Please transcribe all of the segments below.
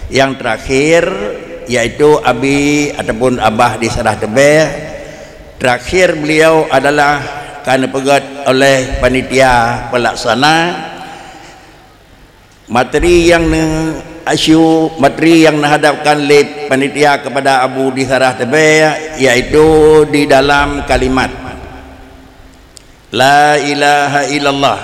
Yang terakhir yaitu abi ataupun abah di Serah Tebeh. Terakhir beliau adalah kerana pegat oleh panitia pelaksana materi yang materi yang menghadapkan oleh panitia kepada Abu di Serah Tebeh, yaitu di dalam kalimat La ilaha illallah.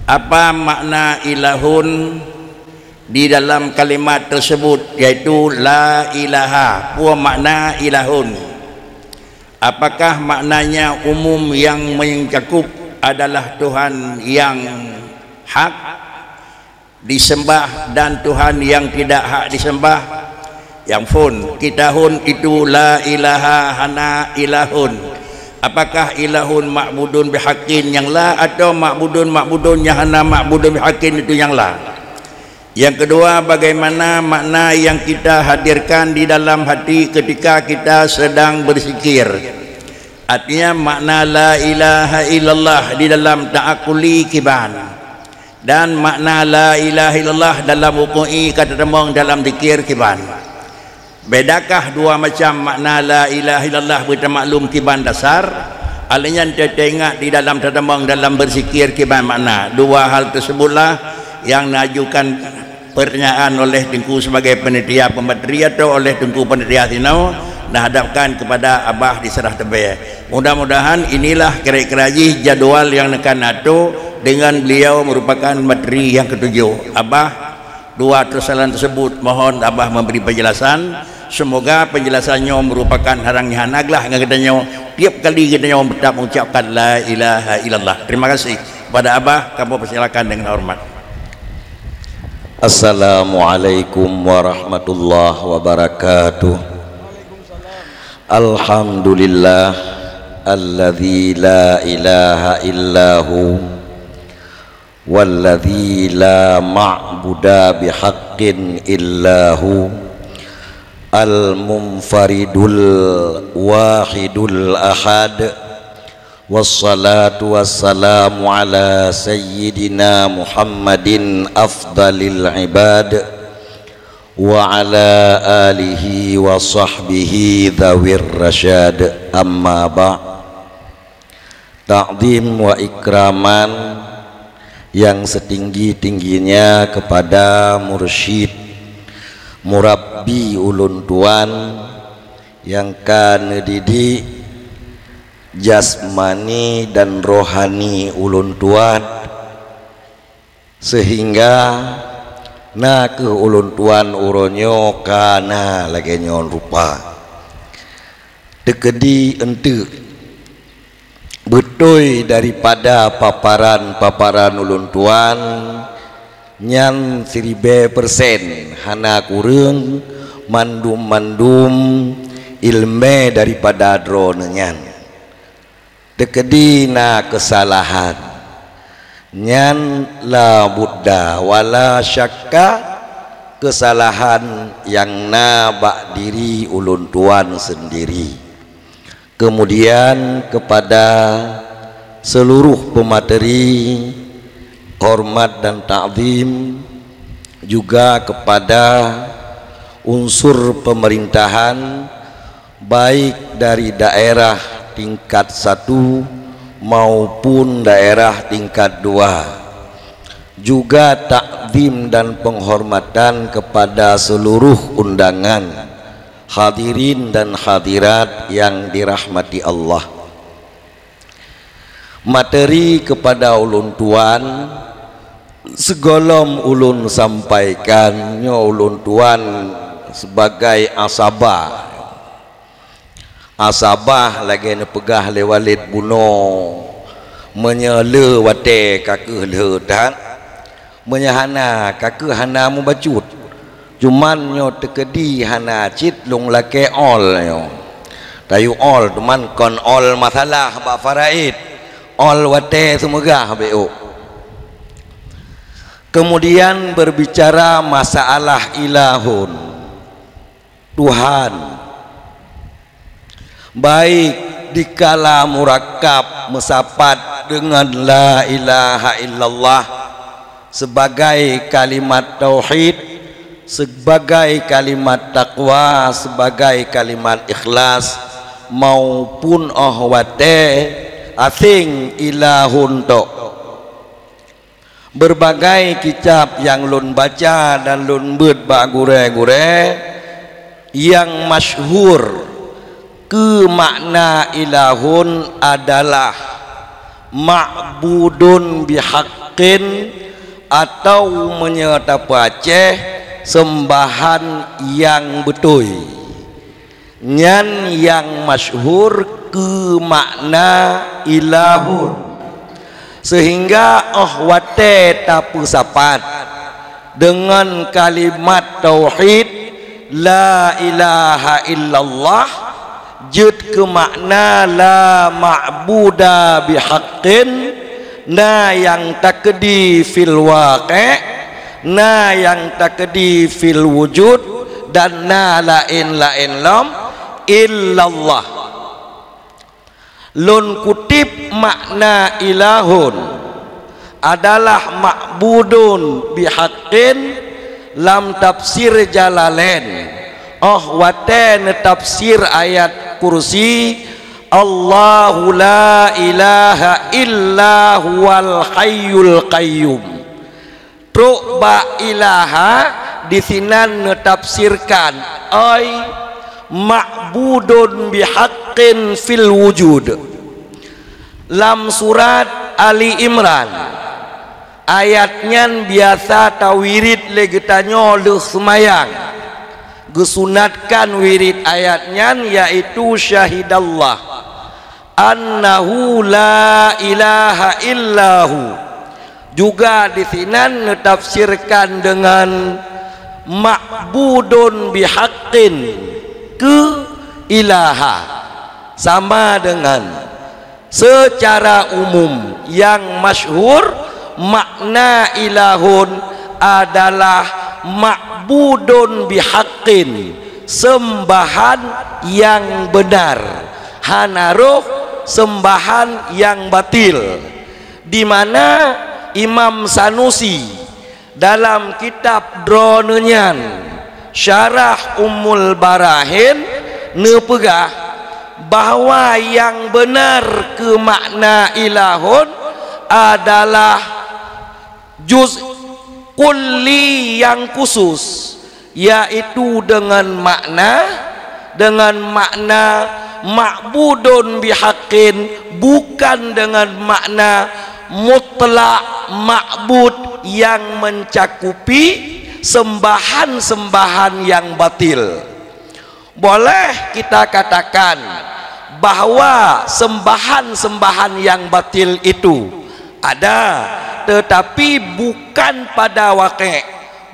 Apa makna ilahun di dalam kalimat tersebut, yaitu la ilaha, apa makna ilahun? Apakah maknanya umum yang mencakup adalah Tuhan yang hak disembah dan Tuhan yang tidak hak disembah? Yang pun kita hun itu la ilaha hana ilahun. Apakah ilahun ma'budun bihaqqin yang la, atau ma'budun yang hana ma'budun bihaqqin itu yang la? Yang kedua, bagaimana makna yang kita hadirkan di dalam hati ketika kita sedang berzikir? Artinya makna la ilaha illallah di dalam ta'akuli kiban, dan makna la ilaha illallah dalam wuku'i kata temong dalam zikir kiban. Bedakah dua macam makna la ilaha illallah bermaklum kiban dasar? Alanya kita ingat di dalam tertemang dalam berzikir kiban makna. Dua hal tersebutlah yang najukan pertanyaan oleh Tengku sebagai panitia pemateri atau oleh Tengku panitia Sinau menghadapkan kepada Abah di Serah Tebeh. Mudah-mudahan inilah kira-kira jadual yang akan atur dengan beliau merupakan materi yang ketujuh. Abah, dua persoalan tersebut mohon Abah memberi penjelasan. Semoga penjelasannya merupakan harang-harang aglah yang katanya tiap kali katanya mengucapkan la ilaha illallah. Terima kasih kepada Abah, kamu persilakan dengan hormat. Assalamualaikum warahmatullahi wabarakatuh. Alhamdulillah alladzi la ilaha illahu walladzi la ma'buda bihaqqin illahu al-munfaridul wahidul ahad. Wassalatu wassalamu ala sayyidina Muhammadin afdalil ibad wa ala alihi wa sahbihi dhawir rasyad. Amma ba', ta'zim wa ikraman yang setinggi-tingginya kepada mursyid murabbi ulun tuan yang kan didik jasmani dan rohani ulun tuan, sehingga na ke ulun tuan uronyo kana lagi nyon rupa dekedi ente betul daripada paparan ulun tuan nyan 1000% hana kurang mandum ilme daripada dronenyan dekedi na kesalahan nyan la buddha wala syakka kesalahan yang nabak diri ulun tuan sendiri. Kemudian kepada seluruh pemateri hormat dan ta'zim, juga kepada unsur pemerintahan baik dari daerah tingkat 1 maupun daerah tingkat 2, juga takzim dan penghormatan kepada seluruh undangan hadirin dan hadirat yang dirahmati Allah. Materi kepada ulun tuan segolom ulun sampaikan nyo ulun tuan sebagai asabah lagi nepegah le Walid Buno menyele wate kakeh le dan menyahana kakeh hana membacut cuman nyo tekedi hana cit long lake all nyo tayu all teman kon all masalah ba faraid all wate semoga BO. Kemudian berbicara masalah ilahun Tuhan, baik dikala murakab mesapat dengan la ilaha illallah sebagai kalimat tauhid sebagai kalimat takwa, sebagai kalimat ikhlas, maupun wate asing ilahun tok. Berbagai kitab yang lun baca dan lun beut ba gure-gure yang masyhur ke makna ilahun adalah ma'budun bihaqqin, atau menyatapace sembahan yang betul. Nyan yang masyhur ke makna ilahun, sehingga wate tapu sapat dengan kalimat tauhid la ilaha illallah jud ke makna la ma'buda bihaqqin, na yang takdi fil waqi', na yang takdi fil wujud, dan na lain lam illallah. Lun kutip makna ilahun adalah ma'budun bihaqqin lam tafsir Jalalain. Wate tafsir ayat kursi Allahu la ilaha illa huwal hayyul qayyum. Truk ba ilaha di sinan netafsirkan ay ma'budun bihaqqin fil wujud. Lam surat Ali Imran ayatnya biasa tawirid legetanyo leuh semayang, gesunatkan wirid ayatnya yaitu syahidallah annahu la ilaha illahu. Juga di sini ditafsirkan dengan ma'budun bihaqqin ke ilaha, sama dengan secara umum yang masyhur makna ilahun adalah ma'budun bihaqqin, sembahan yang benar, hanaruh sembahan yang batil. Di mana Imam Sanusi dalam kitab Dronenyan Syarah Ummul Barahin nepegah bahwa yang benar ke makna ilahun adalah juz kulli yang khusus, yaitu dengan makna ma'budun bihaqqin, bukan dengan makna mutlak ma'bud yang mencakupi sembahan-sembahan yang batil. Boleh kita katakan bahwa sembahan-sembahan yang batil itu ada, tetapi bukan pada waqi',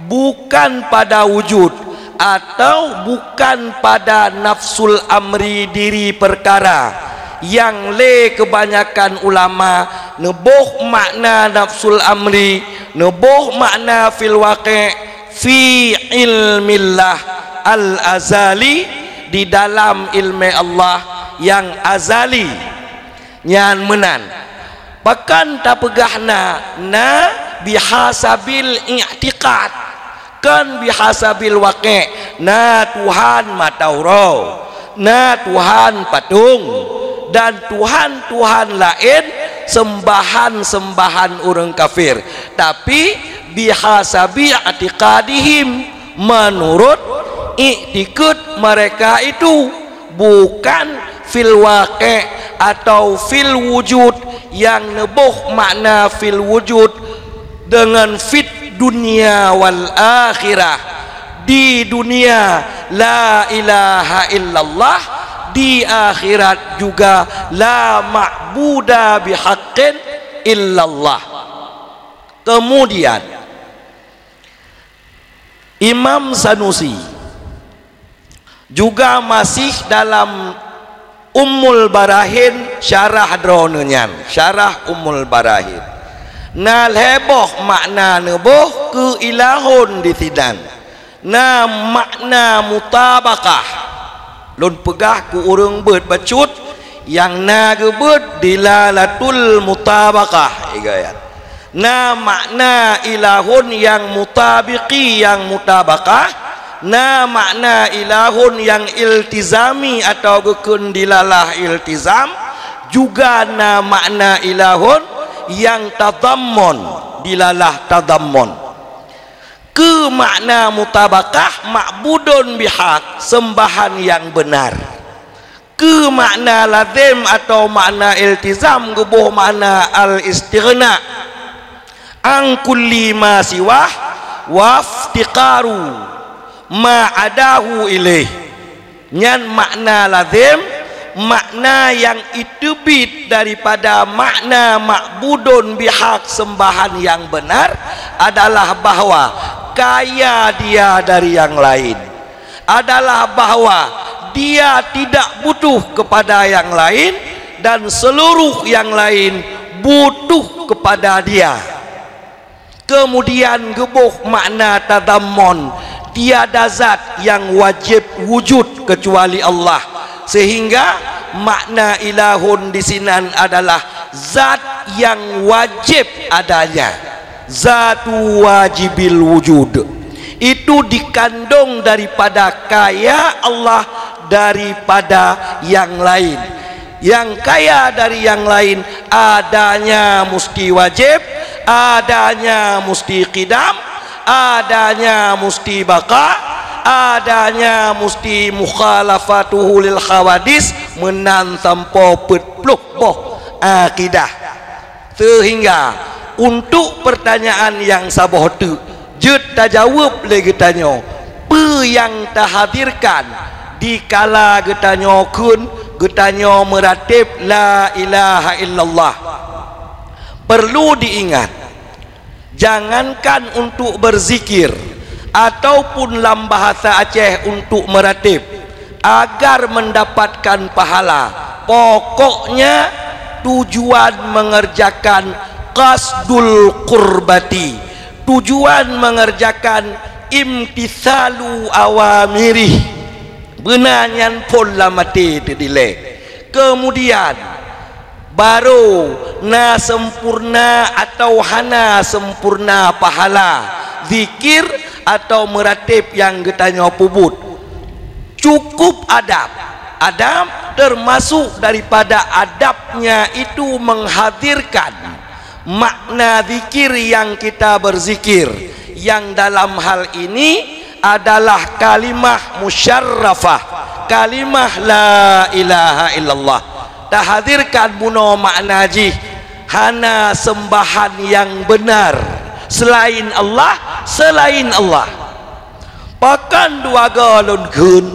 bukan pada wujud, atau bukan pada nafsul amri diri perkara. Yang kebanyakan ulama nebuh makna nafsul amri, nebuh makna fil waqi' fi ilmillah al-azali, di dalam ilmu Allah yang azali nyan menan. Bahkan tapegahna na bihasabil i'tiqad, kan bihasabil waqi', na Tuhan matauro, na Tuhan patung, dan Tuhan-Tuhan lain sembahan-sembahan orang kafir, tapi bihasabi i'tiqadihim, menurut i'tiqad mereka itu, bukan fil waqi' atau fil wujud yang nebuh makna fil wujud dengan fit dunia wal akhirah. Di dunia la ilaha illallah, di akhirat juga la ma'buda bihaqqin illallah. Kemudian Imam Sanusi juga masih dalam Ummul Barahin Syarah Dronenyan, Syarah Ummul Barahin, na leboh makna neboh ke ilahun di sidan, na makna mutabakah lun pegah ku urang beut bacut yang na gebut dilalatul mutabakah igayat, na makna ilahun yang mutabiqi, yang mutabakah, na makna ilahun yang iltizami atau gekun dilalah iltizam, juga na makna ilahun yang tadammun dilalah tadammun. Ke makna mutabakah ma'budun bihaq, sembahan yang benar. Ke makna lazim atau makna iltizam gebuh makna al-istighna an kulli ma siwah waftiqaru ma adahu ilaih. Nyan makna lazim, makna yang itubit daripada makna ma'budun bihaq, sembahan yang benar, adalah bahwa kaya dia dari yang lain, adalah bahwa dia tidak butuh kepada yang lain dan seluruh yang lain butuh kepada dia. Kemudian gebuh makna tadammun, tiada zat yang wajib wujud kecuali Allah, sehingga makna ilahun di sini adalah zat yang wajib adanya, zatu wajibil wujud. Itu dikandung daripada kaya Allah daripada yang lain. Yang kaya dari yang lain adanya mesti wajib, adanya mesti qidam, adanya mesti baqa, adanya mesti mukhalafatuhu lil khawadis, menan tanpa petluh boh akidah. Sehingga untuk pertanyaan yang saboh tu jut tak jawab lagi tanya apa yang tak hadirkan di kala getanya kun getanya meratib la ilaha illallah. Perlu diingat, jangankan untuk berzikir ataupun dalam bahasa Aceh untuk meratib agar mendapatkan pahala, pokoknya tujuan mengerjakan qasdul qurbati, tujuan mengerjakan imtithalu awamirih, benanyan pun lamati terdile. Kemudian baru na sempurna atau hana sempurna pahala zikir atau meratib yang getanya pubut. Cukup adab. Adab termasuk daripada adabnya itu menghadirkan makna zikir yang kita berzikir, yang dalam hal ini adalah kalimah musyarrafah, kalimah la ilaha illallah. Tak hadirkan buno makna jih hana sembahan yang benar selain Allah, selain Allah. Pakan dua galon kun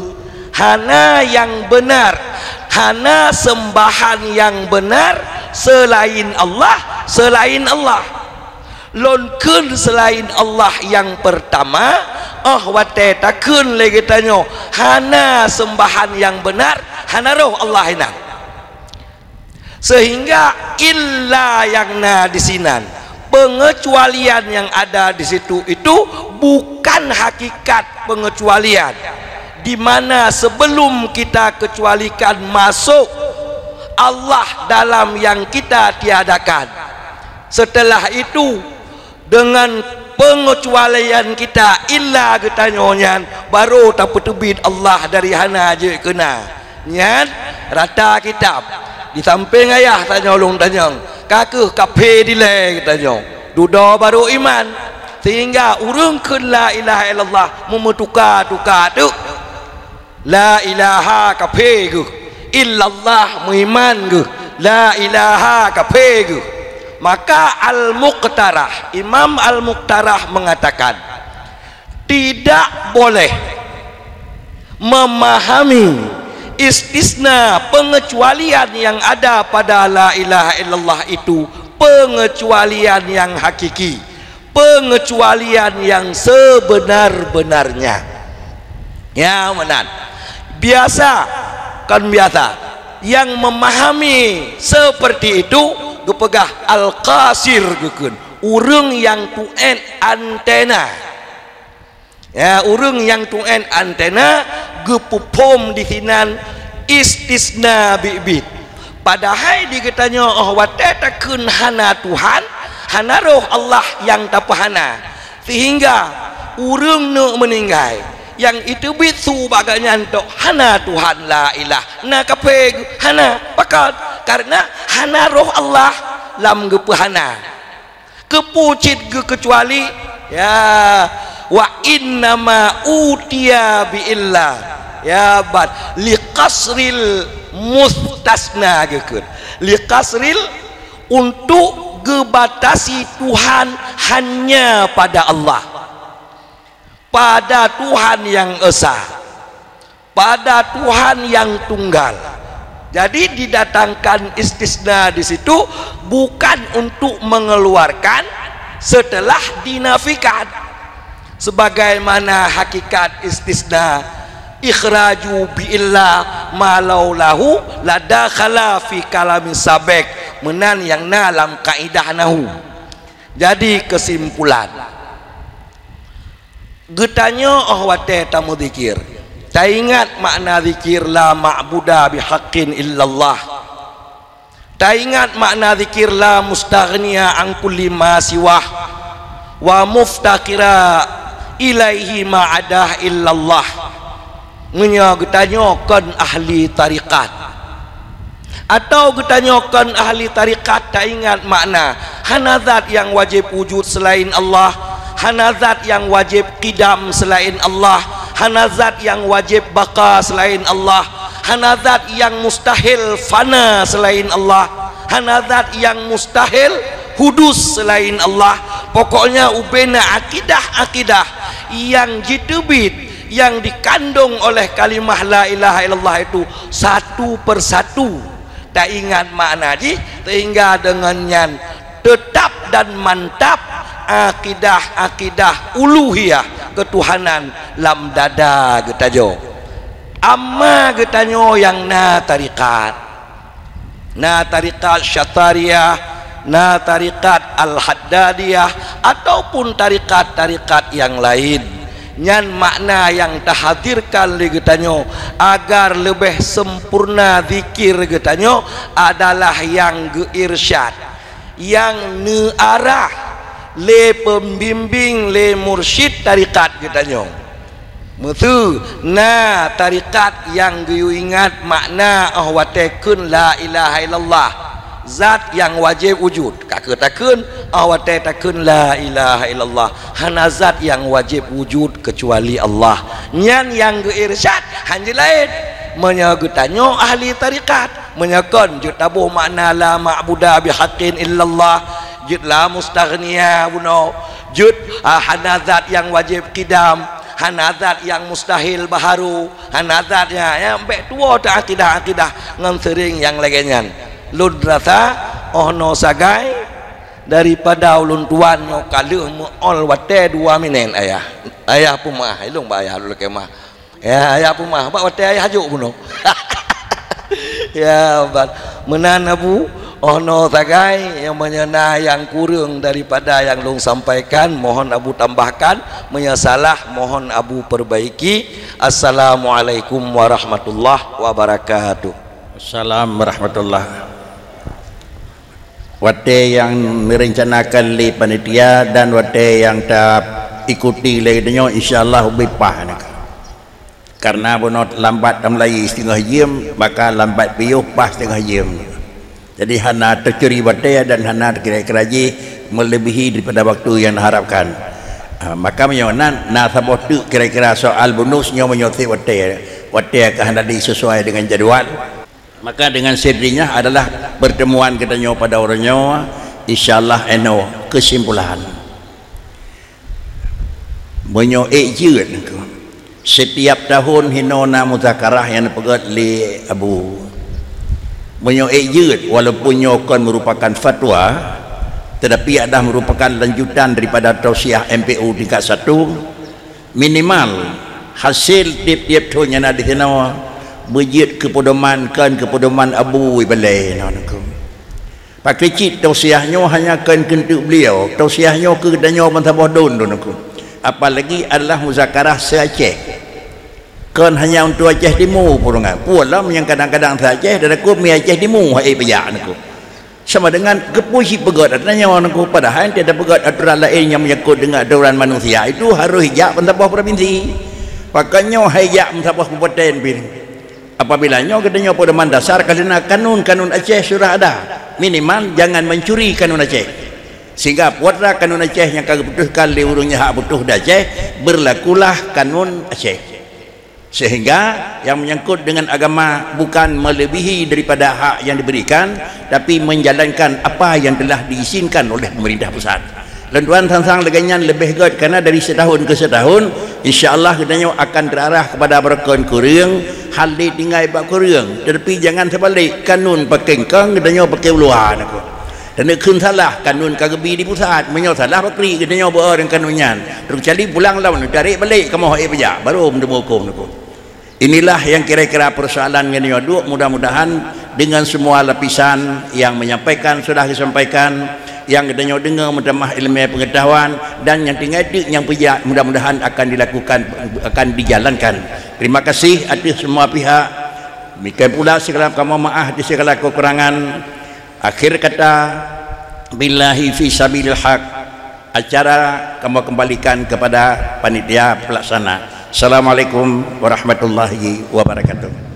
hana yang benar, hana sembahan yang benar selain Allah, selain Allah. Lonkun selain Allah yang pertama, wate takun lagi tanya hana sembahan yang benar, hana roh Allah hina. Sehingga illa yang na di sinan, pengecualian yang ada di situ itu bukan hakikat pengecualian, di mana sebelum kita kecualikan masuk Allah dalam yang kita tiadakan. Setelah itu dengan pengecualian kita illa getanyonya baru tak petubit Allah dari hana je kena nyan rata kitab di samping ayah tanya ulung tanya kakeh kape dile tanya duda baru iman, sehingga urung kun la ilaha illallah memetukar-tukar tu la ilaha kape ge illallah muiman ge la ilaha kape ge. Maka Al-Muqtarah, Imam Al-Muqtarah mengatakan tidak boleh memahami istisna pengecualian yang ada pada la ilaha illallah itu pengecualian yang hakiki, pengecualian yang sebenar-benarnya. Ya benar. Biasa kan biasa yang memahami seperti itu gepegah al-qasir gekun, urang yang tuen antena. Ya, urang yang tuen antena gepupom di sinan istisna bibit. Padahal dikatanya wate takun hana Tuhan hana roh Allah yang tapahana sehingga urang nak meninggal yang itu bisu baganya untuk hana Tuhan la ilah na kape hana pakat karena hana roh Allah lam gepahana kepucit ge kecuali ya wa innama utiya bi illah ya bad liqasril mustasna gekeun liqasril untuk gebatasi Tuhan hanya pada Allah, pada Tuhan yang esa, pada Tuhan yang tunggal. Jadi didatangkan istisna di situ bukan untuk mengeluarkan setelah dinafikan, sebagaimana hakikat istisna ikhraju bi'illah malau lahu ladakhala fi kalamin sabek menan yang dalam kaidah nahu. Jadi kesimpulan getanya wate tamu zikir tak ingat makna zikir la ma'buda bihaqqin illallah, tak ingat makna zikir la mustaghniya an kulli ma siwah wa muftaqira ilaihi ma'adah illallah. Getanyakan ahli tarikat atau getanyakan ahli tarikat tak ingat makna hanazat yang wajib wujud selain Allah, hanazat yang wajib qidam selain Allah, hanazat yang wajib baqa selain Allah, hanazat yang mustahil fana selain Allah, hanazat yang mustahil hudus selain Allah. Pokoknya ubena akidah-akidah yang jitubit yang dikandung oleh kalimah la ilaha illallah itu satu persatu tak ingat makna ji sehingga dengannya tetap dan mantap akidah uluhiyah ketuhanan lam dada getajo. Amma getanyo yang na tarikat syatariyah, na tarikat al-haddadiyah ataupun tarikat-tarikat yang lain, nyan makna yang tahadirkan li getanyo agar lebih sempurna zikir getanyo adalah yang geirsyad, yang nearah le pembimbing le mursyid tarikat getanyo mutu na tarikat yang geyu ingat makna ahwatekun la ilaha illallah zat yang wajib wujud kaketakeun awate takun la ilaha illallah hana zat yang wajib wujud kecuali Allah. Nyan yang geirsyad hanji lain menyagetanyo ahli tarikat menyakon jut tabuh makna la ma'buda bihaqqin illallah, jut la mustaghniya buno, jut hana zat yang wajib qidam, hana zat yang mustahil baharu, hana zatnya yang mbek tua ta akidah ngan sering yang lainnya ludrasa ohno sagai daripada ulun tuan nyo kaleuh meol wate 2 minen ayah pumah ilung ba ayah dulu kemah ya ayah pumah ba wate ayah hajuk puno ya bat menan abu ohno sagai yang menyena yang kurang daripada yang lung sampaikan mohon abu tambahkan, menyasalah mohon abu perbaiki. Assalamualaikum warahmatullahi wabarakatuh. Assalamualaikum warahmatullahi. Wate yang merencanakan li panitia dan wate yang tak ikuti lainnya insyaallah ubipah nak. Karena bonot lambat tamlai setengah jam maka lambat piyuh pas setengah jam. Jadi hana tercuri wate dan hana kira-kira melebihi daripada waktu yang diharapkan. Maka menyonan na sabot kira-kira soal bonusnya menyoti wate akan hendak sesuai dengan jadual. Maka dengan sedrinya adalah pertemuan kita pada orangnya insyaallah eno kesimpulan menyo ejud setiap tahun hinona muzakarah yang pegat li abu menyo ejud walaupun nyokon merupakan fatwa tetapi ada merupakan lanjutan daripada tausiah MPU tingkat 1 minimal hasil tiap-tiap tahunnya ada di sana berjit kepedoman abu balai nanakum pakai cik tausiahnya hanya kan kentuk beliau tausiahnya ke danyo mentabah don nanakum apalagi adalah muzakarah se-Aceh kan hanya untuk Aceh Timur pun enggak pualam yang kadang-kadang se-Aceh dan aku mi Aceh Timur hai bayak nanakum sama dengan kepusi pegot adanya orang ku padahal tiada pegot aturan lain yang menyangkut dengan aturan manusia itu harus hijab mentabah provinsi pakainya hijab mentabah kabupaten bin apabila nyo katanya pada mandasar kerana kanun Aceh sudah ada minimal jangan mencuri kanun Aceh sehingga putra kanun Aceh yang kagak butuhkan liurungnya hak butuh Aceh berlakulah kanun Aceh sehingga yang menyangkut dengan agama bukan melebihi daripada hak yang diberikan tapi menjalankan apa yang telah diizinkan oleh pemerintah pusat. Lentuan tentang leganyan lebih good karena dari setahun ke setahun insya-Allah katanya akan terarah kepada berkon kurang hal di tinggal bak kurang tetapi jangan terbalik kanun pakai keng katanya pakai luar aku dan kun salah kanun kagebi di pusat menyo salah pakri katanya orang kanunnya terus cari pulang lawan tarik balik ke mau pajak baru mendemo hukum aku. Inilah yang kira-kira persoalan yang dua mudah-mudahan dengan semua lapisan yang menyampaikan sudah disampaikan yang katanya dengar menambah ilmu pengetahuan dan yang tinggal yang pijak mudah-mudahan akan dilakukan akan dijalankan. Terima kasih atas semua pihak. Demikian pula segala kamu maaf di segala kekurangan. Akhir kata billahi fi sabilil haq acara kamu kembalikan kepada panitia pelaksana. Assalamualaikum warahmatullahi wabarakatuh.